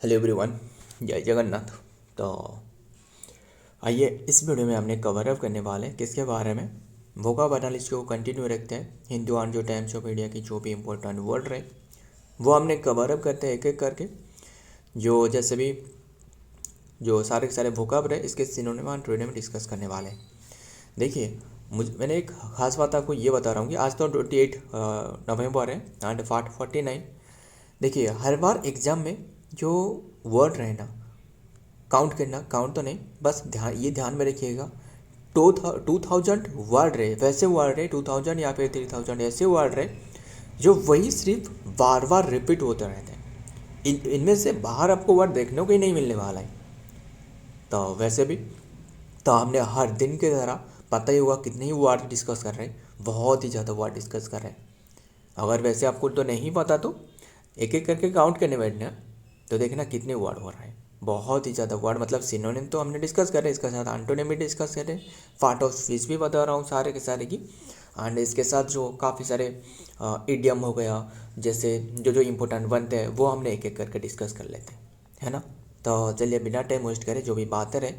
Hello everyone, जय जगन्नाथ। तो आइए इस वीडियो में हमने कवर अप करने वाले किसके बारे में, वोकाब एनालिसिस को कंटिन्यू रखते हैं। हिंदू और जो टाइम्स ऑफ इंडिया की जो भी इंपॉर्टेंट वर्ड रहे वो हमने कवर अप करते हैं एक एक करके। जो जैसे भी जो सारे के सारे वोकाब रहे इसके सिनोनिम और एंटोनिम में डिस्कस करने वाले हैं। देखिए मैंने एक खास बात आपको ये बता रहा हूँ कि आज तो 28 नवंबर है एंड 49। देखिए हर बार एग्ज़ाम में जो वर्ड रहे ना, काउंट करना, काउंट तो नहीं, बस ध्यान में रखिएगा। 2000 वर्ड रहे, वैसे वर्ड रहे 2000 या फिर 3000 ऐसे वर्ड रहे जो वही सिर्फ बार बार रिपीट होते रहते हैं। इनमें से बाहर आपको वर्ड देखने को ही नहीं मिलने वाला है। तो वैसे भी तो हमने हर दिन की तरह पता ही होगा कितने ही वर्ड डिस्कस कर रहे हैं, बहुत ही ज़्यादा वर्ड डिस्कस कर रहे हैं। अगर वैसे आपको तो नहीं पता तो एक एक करके काउंट करने बैठना तो देखना कितने वर्ड हो रहा है। बहुत ही ज़्यादा वर्ड, मतलब सिनोनिम तो हमने डिस्कस कर रहे हैं, इसके साथ एंटोनिम भी डिस्कस कर रहे हैं, पार्ट ऑफ स्पीच भी बता रहा हूँ सारे के सारे की। एंड इसके साथ जो काफ़ी सारे इडियम हो गया, जैसे जो जो इम्पोर्टेंट बनते हैं वो हमने एक एक करके डिस्कस कर लेते हैं, है ना। तो चलिए बिना टाइम वेस्ट करें, जो भी बातें रहे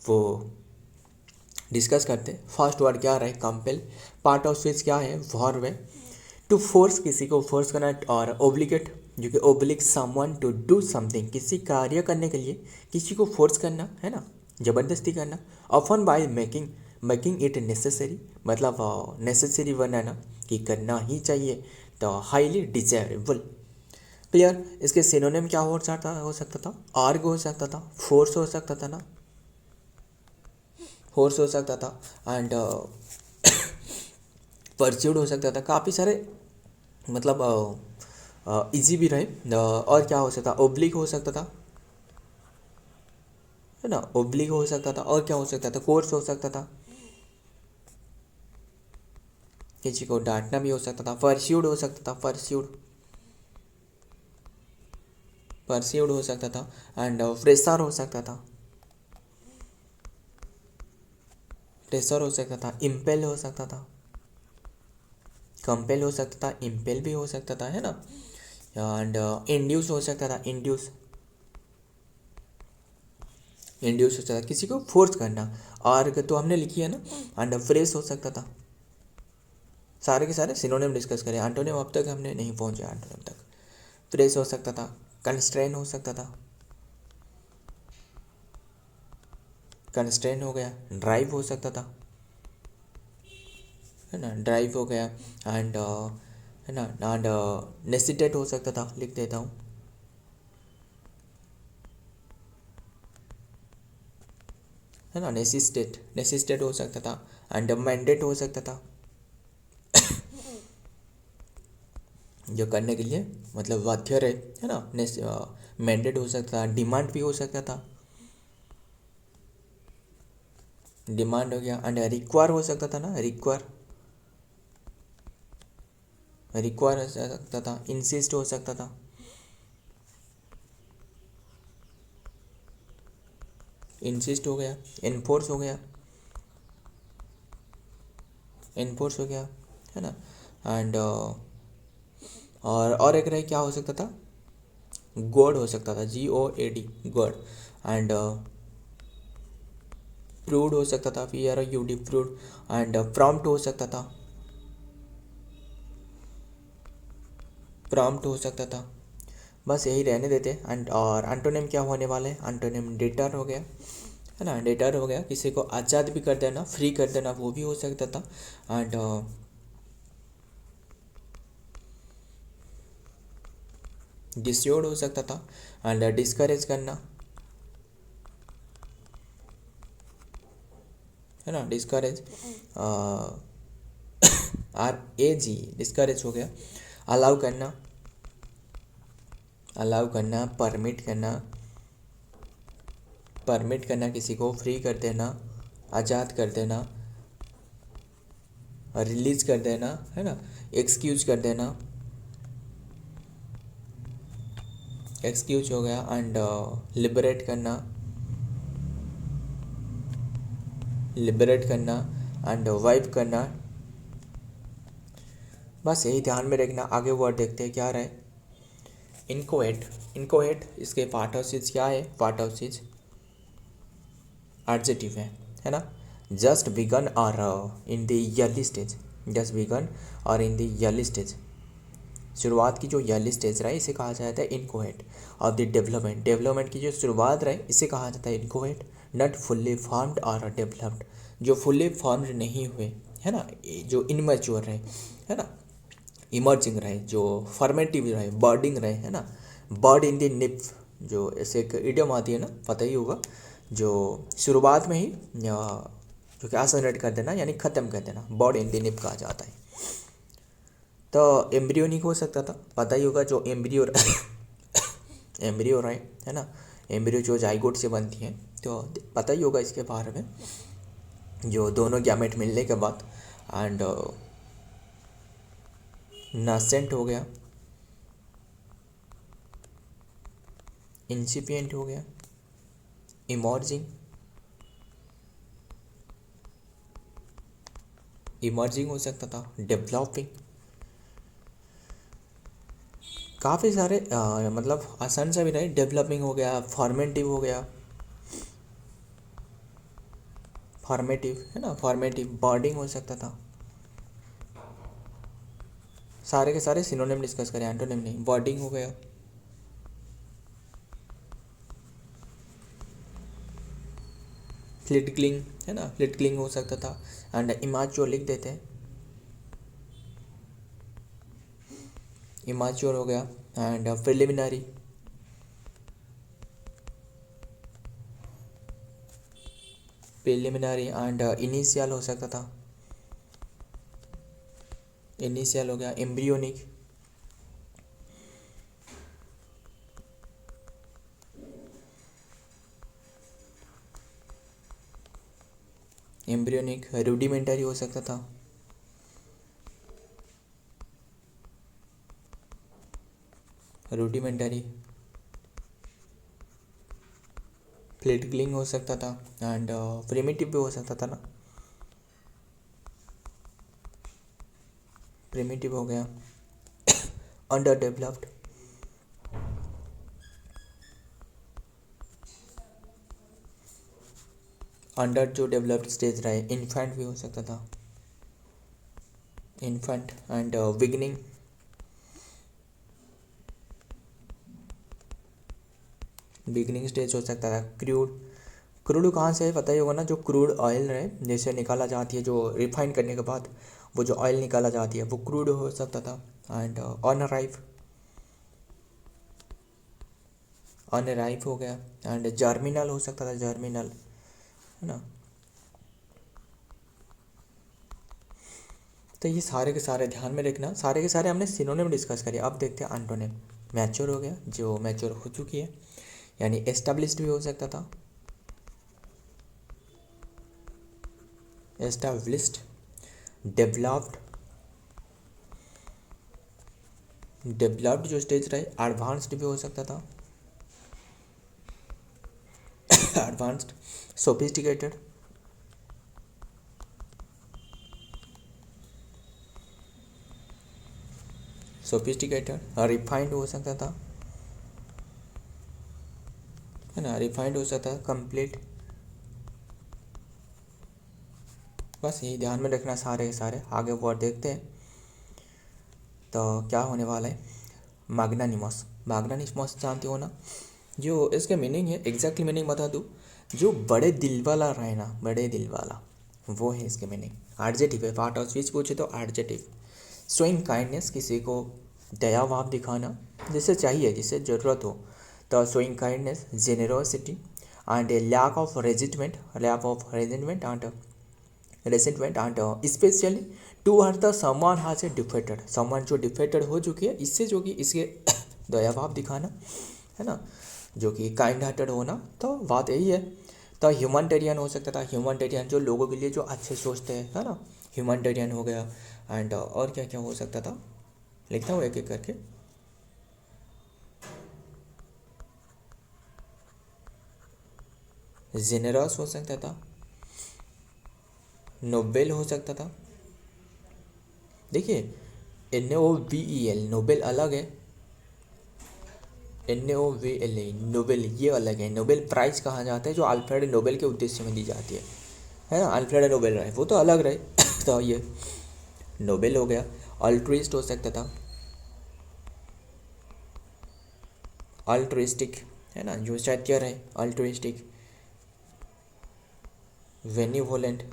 वो डिस्कस करते। फर्स्ट वर्ड क्या रहे, कंपेल। पार्ट ऑफ स्पीच क्या है, वर्ब है। टू फोर्स, किसी को फोर्स करना, और ओब्लिगेट जो कि oblige someone to do something, किसी कार्य करने के लिए किसी को फोर्स करना, है ना, ज़बरदस्ती करना। Often by making it necessary, मतलब नेसेसरी बनाना कि करना ही चाहिए। तो हाईली डिजायरेबल। क्लियर। इसके सिनोनिम क्या हो सकता था, आर्ग हो सकता था, फोर्स हो सकता था ना, फोर्स हो सकता था, एंड परस्यूड हो सकता था। काफ़ी सारे मतलब इजी भी रहे। और क्या हो सकता, ओब्लिक हो सकता था, है ना, ओब्लिक हो सकता था। और क्या हो सकता था, कोर्स हो सकता था, किसी को डांटना भी हो सकता था। परस्यूड हो सकता था, परस्यूड हो सकता था। एंड प्रेशर हो सकता था, प्रेशर हो सकता था। इम्पेल हो सकता था, कंपेल हो सकता था, इम्पेल भी हो सकता था, है ना। एंड इंड्यूस हो सकता था, इंड्यूस हो सकता था, किसी को फोर्स करना। और तो हमने लिखी है ना। एंड फ्रेश हो सकता था। सारे के सारे सिनोनिम डिस्कस करें, एंटोनिम अब तक हमने नहीं पहुंचे एंटोनिम तक। फ्रेश हो सकता था, कंस्ट्रेन हो सकता था, कंस्ट्रेन हो गया। ड्राइव हो सकता था, है ना, ड्राइव हो गया। एंड है ना, एंड नेसिटेट हो सकता था, लिख देता हूँ, है ना, नेसिस्टेट हो सकता था। एंड मैंडेट हो सकता था, जो करने के लिए मतलब बाध्य रहे, है ना। मैंडेट हो सकता था, डिमांड भी हो सकता था, डिमांड हो गया। एंड रिक्वायर हो सकता था ना, रिक्वायर हो सकता था। इंसिस्ट हो सकता था, इंसिस्ट हो गया। इन्फोर्स हो गया, इन्फोर्स हो गया, है ना। एंड और एक रहे, क्या हो सकता था, गॉड हो सकता था, GOAD, गॉड। एंड प्रूड हो सकता था, PROUD, प्रूड। एंड प्रॉम्प्ट हो सकता था, प्रॉम्प्ट हो सकता था। बस यही रहने देते। एंड और एंटोनिम क्या होने वाले हैं, एंटोनिम डेटर हो गया, है ना, डेटर हो गया। किसी को आज़ाद भी कर देना, फ्री कर देना, वो भी हो सकता था। एंड डिस्योर्ड हो सकता था। एंड डिस्करेज करना, है ना, डिस्करेज, RAG, डिस्करेज हो गया। अलाउ करना, परमिट करना किसी को, फ्री कर देना, आज़ाद कर देना, रिलीज कर देना, है ना, एक्सक्यूज कर देना, एक्सक्यूज हो गया। एंड लिबरेट करना एंड वाइप करना। बस यही ध्यान में रखना। आगे वर्ड देखते हैं क्या रहे। इनकोहेट, इनकोहेट इसके पार्टसिस क्या है, पार्टसिस एडजेक्टिव है ना। जस्ट बिगन और in the early stage, just begun और इन द अर्ली स्टेज, शुरुआत की जो अर्ली स्टेज रहा है इसे कहा जाता है इनकोहेट। और द डेवलपमेंट, डेवलपमेंट की जो शुरुआत रहे इसे कहा जाता है इनकोहेट। नॉट फुल्ली फॉर्म्ड और डेवलप्ड, जो फुल्ली फॉर्म्ड नहीं हुए है ना, जो इनमेच्योर रहे है ना, इमर्जिंग रहे, जो फॉर्मेटिव रहे, बर्डिंग रहे है ना, बर्ड इन द निप, जो ऐसे एक इडियम आती है ना, पता ही होगा, जो शुरुआत में ही जो क्या जनरेट कर देना यानी ख़त्म कर देना, बर्ड इन द निप कहा जाता है। तो एम्ब्रियोनिक हो सकता था, पता ही होगा, जो एम्ब्रियो एम्ब्रियो रहे है ना, एम्ब्रियो जो जाइगोट से बनती है, तो पता ही होगा इसके बारे में, जो दोनों गैमेट मिलने के बाद एंड नासेंट हो गया, इंसिपिएंट हो गया, इमर्जिंग, इमर्जिंग हो सकता था, डेवलपिंग, काफ़ी सारे मतलब आसान सा भी नहीं, डेवलपिंग हो गया, फॉर्मेटिव हो गया, फॉर्मेटिव है ना, फॉर्मेटिव, बर्डिंग हो सकता था। सारे के सारे सिनोनिम डिस्कस करें, एंटोनिम नहीं, बर्डिंग हो गया, फ्लिटक्लिंग है ना, फ्लिटक्लिंग हो सकता था, एंड इमेच्योर लिख देते हैं, इमेच्योर हो गया, and preliminary, preliminary, and initial हो सकता था, इनिशियल हो गया, एम्ब्रियोनिक, एम्ब्रियोनिक, रूडिमेंटरी हो सकता था, रूडिमेंटरी, फ्लिटक्लिंग हो सकता था, एंड प्रिमिटिव भी हो सकता था ना, प्रिमिटिव हो गया, अंडर डेवलप्ड, अंडर जो डेवलप्ड स्टेज रहा है, इन्फेंट भी हो सकता था, infant, and beginning, beginning stage हो सकता था, क्रूड, क्रूड कहाँ से है पता ही होगा ना, जो क्रूड ऑयल रहे जैसे निकाला जाती है, जो रिफाइन करने के बाद वो जो ऑयल निकाला जाती है वो क्रूड हो सकता था, एंड अनराइव, अनराइव हो गया, एंड जर्मिनल हो सकता था, जर्मिनल है ना। तो ये सारे के सारे ध्यान में रखना, सारे के सारे हमने सिनोनिम डिस्कस करिए। अब देखते हैं एंटोनिम। मैच्योर हो गया, जो मैच्योर हो चुकी है, यानी एस्टेब्लिश्ड भी हो सकता था, एस्टेब्लिश्ड, डेवलप्ड, डेवलप्ड जो स्टेज रहे, एडवांस्ड भी हो सकता था, एडवांस्ड, सोफिस्टिकेटेड, सोफिस्टिकेटेड, रिफाइंड हो सकता था है ना, रिफाइंड हो सकता है, कंप्लीट। बस यही ध्यान में रखना सारे के सारे। आगे वर्ड देखते हैं तो क्या होने वाला है। मैग्नानिमस, मैग्नानिमस जानते हो ना, जो इसके मीनिंग है, एग्जैक्टली मीनिंग बता दूँ, जो बड़े दिल वाला रहे ना, बड़े दिल वाला, वो है इसके मीनिंग। एडजेक्टिव है, पार्ट ऑफ स्पीच पूछे तो एडजेक्टिव। शोइंग काइंडनेस, किसी को दया भाव दिखाना, जिसे चाहिए, जिसे ज़रूरत हो, तो showing kindness, generosity, and a lack of resentment, lack of resentment and resentment, and specially toward the someone has a defeated, someone जो डिफेटेड हो चुकी है, इससे जो कि इसके दया भाव दिखाना है ना, जो कि काइंड हार्टेड होना। तो बात यही है। तो ह्यूमनिटेरियन हो सकता था, ह्यूमनिटेरियन जो लोगों के लिए जो अच्छे सोचते हैं है ना, ह्यूमनिटेरियन हो गया। एंड और क्या क्या हो सकता था, लिखता हूँ एक एक करके। जेनरस हो सकता था, नोबेल हो सकता था। देखिए NOBEL, नोबेल अलग है, NOBLE, नोबेल, ये अलग है। नोबेल प्राइज कहा जाता है जो अल्फ्रेड नोबेल के उद्देश्य में दी जाती है ना, अल्फ्रेड नोबेल रहे, वो तो अलग रहे। तो ये नोबेल हो गया। अल्ट्रुइस्ट हो सकता था, अल्ट्रुइस्टिक, है ना, जो चैत्य रहे, altruistic. Benevolent,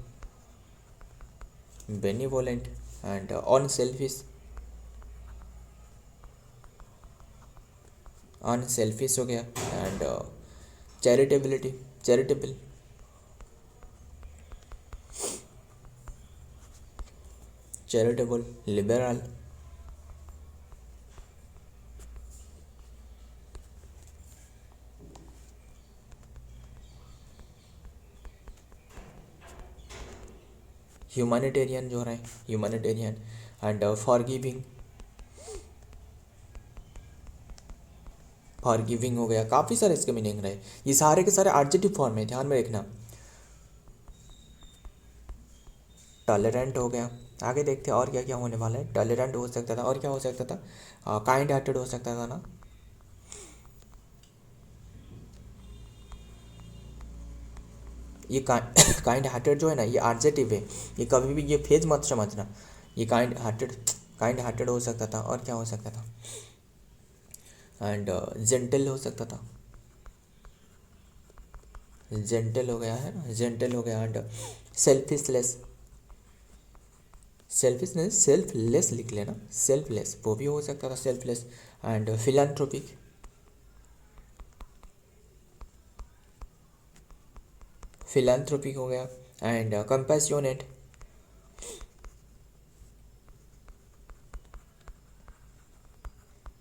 benevolent and unselfish, unselfish हो गया। And charitability, charitable, charitable, liberal, humanitarian जो रहे, ह्यूमैनिटेरियन एंड फॉरगिविंग, फॉरगिविंग हो गया। काफ़ी सारे इसके मीनिंग रहे, ये सारे के सारे एडजेक्टिव फॉर्म में, ध्यान में रखना। टॉलरेंट हो गया। आगे देखते हैं और क्या क्या होने वाला है। टॉलरेंट हो सकता था, और क्या हो सकता था, काइंड हार्टेड हो सकता था ना, ये काइंड हार्टेड जो है ना, ये एडजेक्टिव है, ये कभी भी ये फेज मत समझना। ये काइंड हार्टेड, काइंड हार्टेड हो सकता था, और क्या हो सकता था, एंड जेंटल हो सकता था, जेंटल हो गया, है ना, जेंटल हो गया। एंड सेल्फिशलेस, सेल्फिशनेस, सेल्फलेस लिख लेना, सेल्फलेस वो भी हो सकता था, सेल्फलेस। एंड फिलान्थ्रोपिक, फिलान्थ्रोपिक हो गया। एंड कंपैशनेट,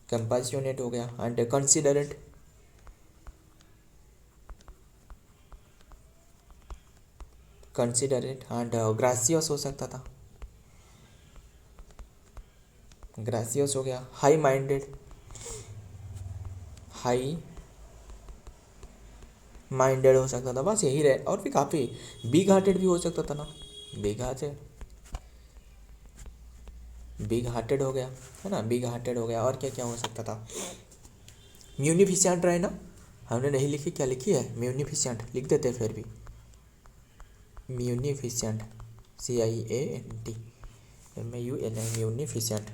कंपैशनेट हो गया। And considerate, considerate. And gracious हो सकता था, ग्रासियस हो गया। हाई माइंडेड, हाई माइंडेड हो सकता था, बस यही रहे। और भी काफ़ी, बिग हार्टेड भी हो सकता था ना, बिग हार्टेड, बिग हार्टेड हो गया, है ना, बिग हार्टेड हो गया। और क्या क्या हो सकता था, म्यूनिफिसेंट रहे ना, हमने नहीं लिखी, क्या लिखी है, म्यूनिफिसेंट लिख देते फिर भी, munificent, CIANT, MAUNI, munificent,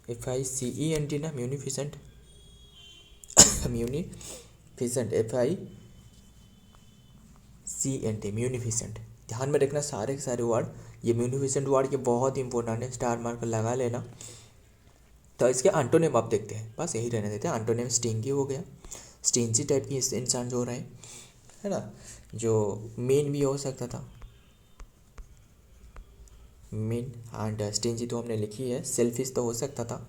FICENT ना, म्यूनिफिसेंट, म्यूनिफिसेंट, FICENT, म्यूनिफिसेंट। ध्यान में रखना सारे के सारे वर्ड, ये म्यूनिफिसेंट वर्ड के बहुत इंपॉर्टेंट है, स्टार मार्क लगा लेना। तो इसके एंटोनिम आप देखते हैं, बस यही रहने देते हैं। एंटोनिम स्टिंगी हो गया, स्टिंजी टाइप की इंसान जो रहे, है ना, जो मीन भी हो सकता था, मीन। एंड स्टिंजी तो हमने लिखी है। सेल्फिश तो हो सकता था,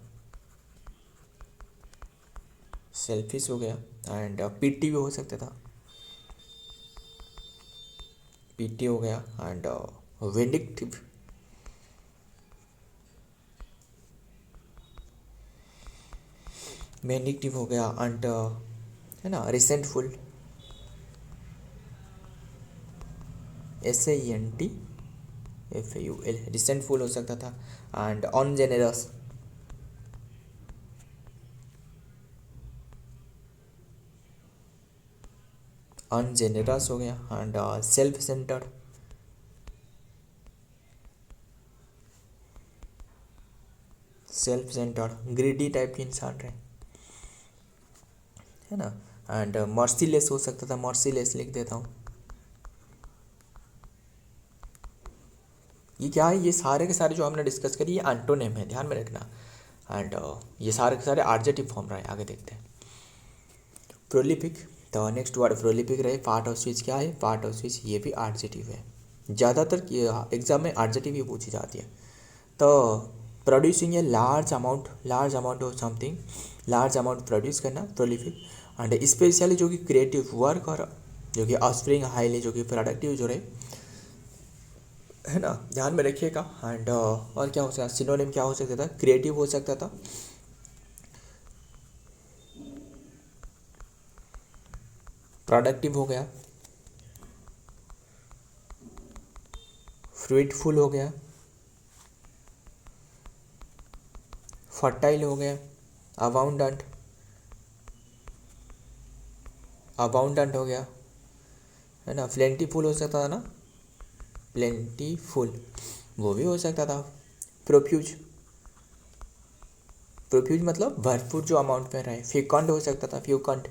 सेल्फिश हो गया। एंड पीटी भी हो सकता था, पीटी हो गया। एंड विंडिक्टिव, विंडिक्टिव हो गया। एंड है ना, रिसेंटफुल, SAENTFUL, रिसेंटफुल हो सकता था। एंड अनजेनरस, अनजेनरस हो गया। And self centred, self centred, greedy type के इंसान रहे, है ना। एंड मर्सीलेस हो सकता था, मर्सीलेस लिख देता हूँ। ये क्या है, ये सारे के सारे जो हमने डिस्कस करी ये एंटोनिम है, ध्यान में रखना। एंड ये सारे के सारे एडजेक्टिव फॉर्म रहे। आगे देखते हैं प्रोलिफिक। तो नेक्स्ट वर्ड प्रोलिफिक रहे। पार्ट ऑफ स्पीच क्या है, पार्ट ऑफ स्पीच ये भी एडजेक्टिव है, ज़्यादातर एग्जाम में एडजेक्टिव ही पूछी जाती है। तो producing a large amount of something, large amount produce करना, प्रोलिफिक। एंड स्पेशली जो कि क्रिएटिव वर्क, और जो कि ऑस्प्रिंग हाईली, जो कि प्रोडक्टिव जो रहे, है ना, ध्यान में रखिएगा। एंड और क्या हो सकता, सिनोनिम क्या हो सकता था, क्रिएटिव हो सकता था, प्रोडक्टिव हो गया, फ्रूटफुल हो गया, फर्टाइल हो गया, अबाउंडेंट, अबाउंडेंट हो गया, है ना। प्लेंटीफुल हो सकता था ना, प्लेंटीफुल वो भी हो सकता था। प्रोफ्यूज, प्रोफ्यूज मतलब भरपूर जो अमाउंट में रहे। फ्रिक्वेंट हो सकता था, फ्रिक्वेंट,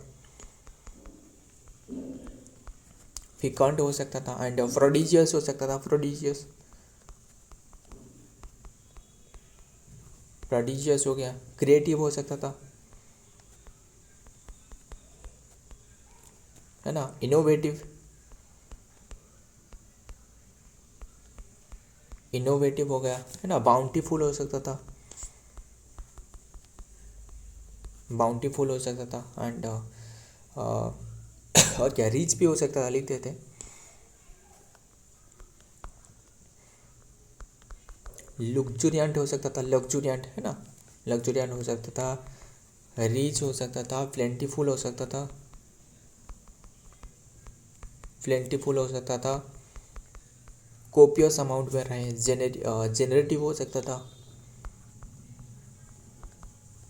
फ्रिक्वेंट हो सकता था। एंड प्रोडिजियस हो सकता था, प्रोडिजियस, प्रोडिजियस हो गया। क्रिएटिव हो सकता था, है ना। इनोवेटिव, इनोवेटिव हो गया, है ना। बाउंटीफुल हो सकता था, बाउंटीफुल हो सकता था। एंड और क्या, रीच भी हो सकता था, लिख देते। लग्जूरियंट हो सकता था, लग्जूरियंट, है ना, लग्जूरियंट हो सकता था। रीच हो सकता था, प्लेंटीफुल हो सकता था, प्लेंटीफुल हो सकता था। कोपियस अमाउंट में रहे। जेनरेटिव हो सकता था,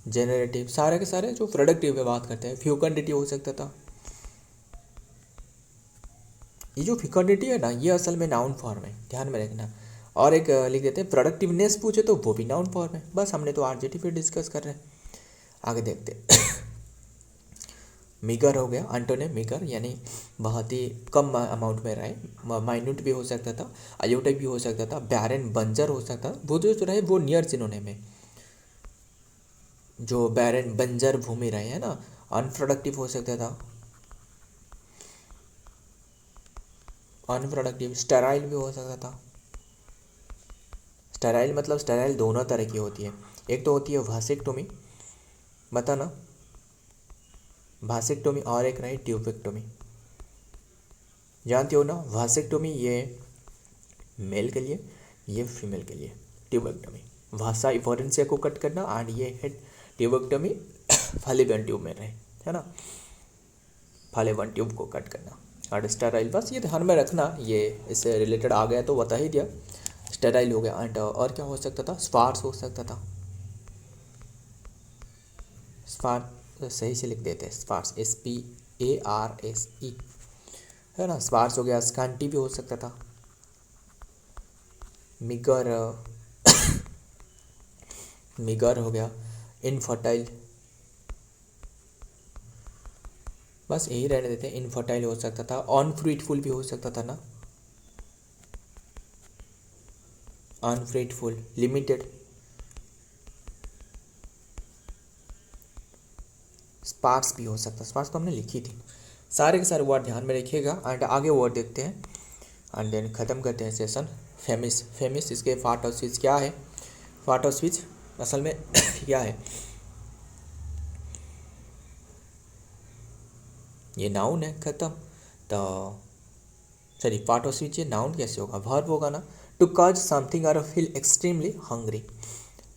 जेनरेटिव। सारे के सारे जो प्रोडक्टिव पे बात करते हैं। फ्यूकंडिटी हो सकता था। ये जो फ्यूकंडिटी है ना, ये असल में नाउन फॉर्म है, ध्यान में रखना। और एक लिख देते हैं, प्रोडक्टिवनेस पूछे तो वो भी नाउन फॉर्म है। बस हमने तो आरजेटिव पे डिस्कस कर रहे हैं, आगे देखते हैं। मीगर हो गया, एंटोनिम मीगर, यानी बहुत ही कम अमाउंट में रहे। माइन्यूट भी हो सकता था, अयोटिक भी हो सकता था, बैरन बंजर हो सकता था। वो जो रहे वो नियर सिनोनिम में, जो बैरन बंजर भूमि रहे, है ना। अनप्रोडक्टिव हो सकता था, अनप्रोडक्टिव। स्टेराइल भी हो सकता था। स्टेराइल मतलब स्टेराइल दोनों तरह की होती है। एक तो होती है वासेक्टोमी, बता ना, वासेक्टोमी, और एक रही ट्यूबेक्टोमी। जानते हो ना, वासेक्टोमी ये मेल के लिए, ये फीमेल के लिए। ट्यूबेक्टोमी भाषा इफोरेंसिया को कट करना, एंड ये है ट्यूबेक्टोमी फैलिपियन ट्यूब में रहे, है ना, फैलिपियन ट्यूब को कट करना। और स्टेराइल, बस ये ध्यान में रखना, ये इससे रिलेटेड आ गया तो बता ही दिया। स्टेराइल हो गया। एंड और क्या हो सकता था, स्पार्स हो सकता था। स्पार्स सही से लिख देते हैं, स्पार्स, SPARSE, है ना। स्पार्स हो गया। स्कांटी भी हो सकता था। मिगर, मिगर हो गया। इनफर्टाइल, बस यही रहने देते हैं। इनफर्टाइल हो सकता था। अनफ्रूटफुल भी हो सकता था ना, अनफ्रूटफुल। लिमिटेड, स्पार्स भी हो सकता। स्पार्स तो हमने लिखी थी। सारे के सारे वर्ड ध्यान में रखिएगा। एंड आगे वर्ड देखते हैं, एंड देन ख़त्म करते हैं सेशन। फेमिस, फेमिस, इसके पार्ट ऑफ स्पीच क्या है। पार्ट ऑफ स्पीच असल में क्या है, ये नाउन है, ख़त्म। तो सॉरी, पार्ट ऑफ स्पीच ये नाउन कैसे होगा, वर्ब होगा ना। टू कॉज समथिंग और फील एक्सट्रीमली हंग्री,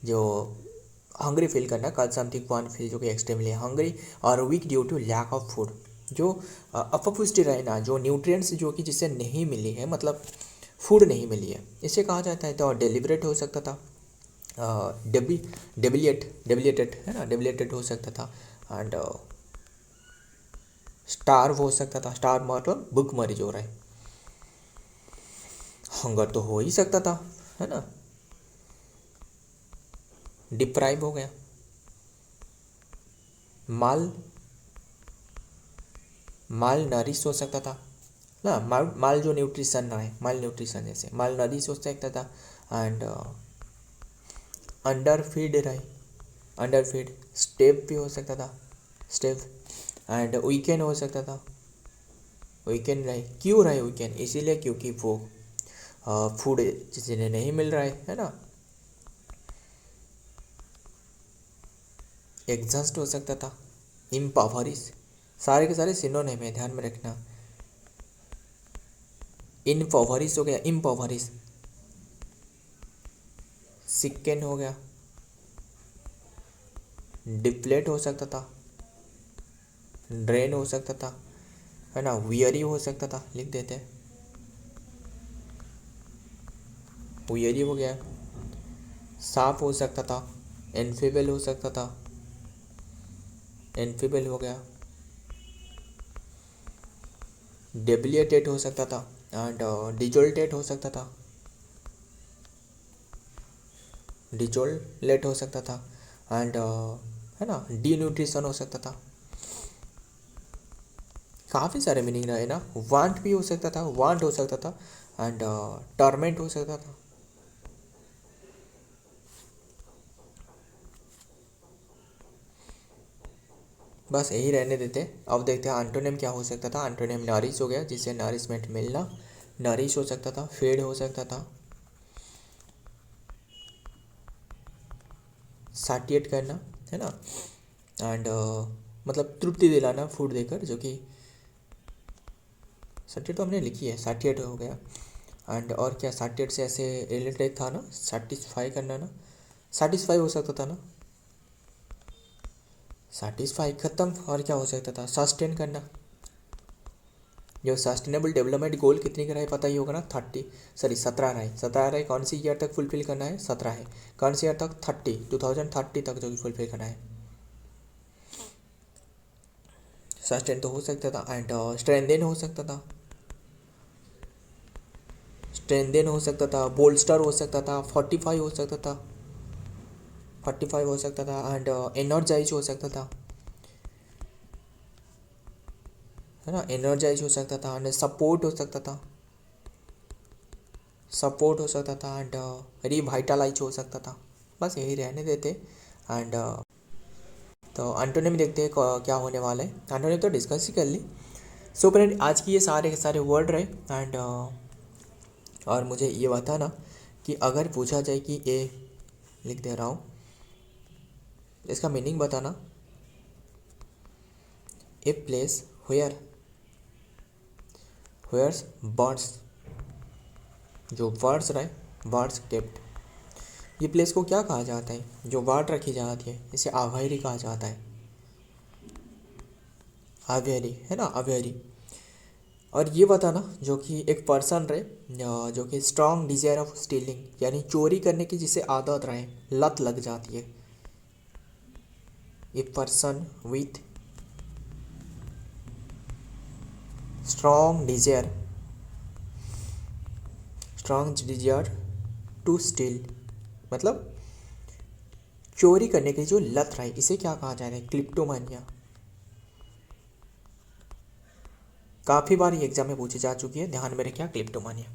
जो हंग्री फील करना, कॉज समथिंग वन फील जो कि एक्सट्रीमली हंग्री और weak due to lack of food, जो अपपुष्टि रहे ना, जो न्यूट्रिएंट्स जो कि जिसे नहीं मिली है, मतलब फूड नहीं मिली है, इसे कहा जाता है। तो डेलिबरेट हो सकता था, डेबिलिएटेड, है ना, डेबिलिएटेड हो सकता था। एंड स्टार्व हो सकता था। स्टार्व मतलब भूखमरी जो रहे। हंगर तो हो ही सकता था, है ना। डिप्राइव हो गया। माल, माल नरिश हो सकता था ना, माल जो न्यूट्रिशन रहे, माल न्यूट्रिशन, जैसे माल नरिश हो सकता था। एंड अंडर फीड रहे, अंडर फीड। स्टेप भी हो सकता था, स्टेप। एंड वीकेंड हो सकता था, वीकेंड रहे। क्यों रहे वीकेंड, इसीलिए क्योंकि वो फूड जिन्हें नहीं मिल रहा है ना। एग्जॉस्ट हो सकता था। इम्पावरिश, सारे के सारे सिनोनिम है, ध्यान में रखना। इनपॉवरिश हो गया, इम्पॉवरिश। सिक्केन हो गया। डिप्लेट हो सकता था, ड्रेन हो सकता था, है ना। वियरी हो सकता था, लिख देते हैं। वियरी हो गया। साफ हो सकता था। एनफेबल हो सकता था, एनफेबल हो गया। डेबिलिटेट हो सकता था एंड डिजोल्टेट हो सकता था, डिजोलेट हो सकता था एंड है ना डी न्यूट्रिशन हो सकता था। काफ़ी सारे मीनिंग रहे ना। वांट भी हो सकता था, वांट हो सकता था एंड टर्मेंट हो सकता था। बस यही रहने देते। अब देखते हैं एंटोनिम क्या हो सकता था। एंटोनिम नरिश हो गया, जिससे नरिशमेंट मिलना, नरिश हो सकता था, फेड हो सकता था, साटिएट करना, है ना, एंड मतलब तृप्ति दिलाना फूड देकर, जो कि साटिएट तो हमने लिखी है, साटिएट हो गया। एंड और क्या साटिएट से ऐसे रिलेटेड था ना, सेटिस्फाई करना ना, सेटिस्फाई हो सकता था ना, सेटिस्फाई खत्म। और क्या हो सकता था, सस्टेन करना। जो सस्टेनेबल डेवलपमेंट गोल कितने का रहे पता ही होगा ना, 17 रहे। 17 रहे, कौन सी ईयर तक फुलफिल करना है, 17 है। कौन सी ईयर तक, 2030 तक जो कि फुलफिल करना है। सस्टेन तो हो सकता था एंड स्ट्रेंथन हो सकता था, स्ट्रेंथन हो सकता था, बोल्स्टर हो सकता था, फोर्टिफाई हो सकता था, 45 हो सकता था एंड एनर्जाइज हो सकता था, है ना, एनर्जाइज हो सकता था एंड सपोर्ट हो सकता था, सपोर्ट हो सकता था एंड रिवाइटलाइज हो सकता था। बस यही रहने देते एंड तो एंटोनिम देखते हैं क्या होने वाला है। एंटोनिम तो डिस्कस ही कर ली। सो फ्रेंड, आज की ये सारे के सारे वर्ड रहे एंड और मुझे ये बताना कि अगर पूछा जाए कि ए लिख दे रहा हूँ, इसका मीनिंग बताना। ए प्लेस वेयर्स बर्ड्स, जो बर्ड्स रहे, बर्ड्स केप्ट, ये प्लेस को क्या कहा जाता है, जो बर्ड रखी जाती है, इसे आवेरी कहा जाता है। आवेरी, है ना, आवेरी। और ये बताना जो कि एक पर्सन रहे जो कि स्ट्रॉन्ग डिजायर ऑफ स्टीलिंग, यानी चोरी करने की जिसे आदत रहे, लत लग जाती है। A person with strong desire, strong desire to steal, मतलब चोरी करने की जो लत रहे, इसे क्या कहा जाता है, क्लिप्टोमानिया। काफ़ी बार ये एग्जाम में पूछी जा चुकी है, ध्यान में रखिए, क्लिप्टोमानिया।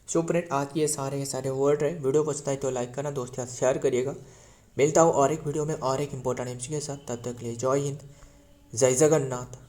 सो फ्रेंड, आज की ये सारे के सारे वर्ड रहे। वीडियो पसंद आए तो लाइक करना, दोस्त के साथ शेयर करिएगा। मिलता हूँ और एक वीडियो में और एक इंपॉर्टेंट एमसी के साथ। तब तक के लिए जय हिंद, जय जगन्नाथ।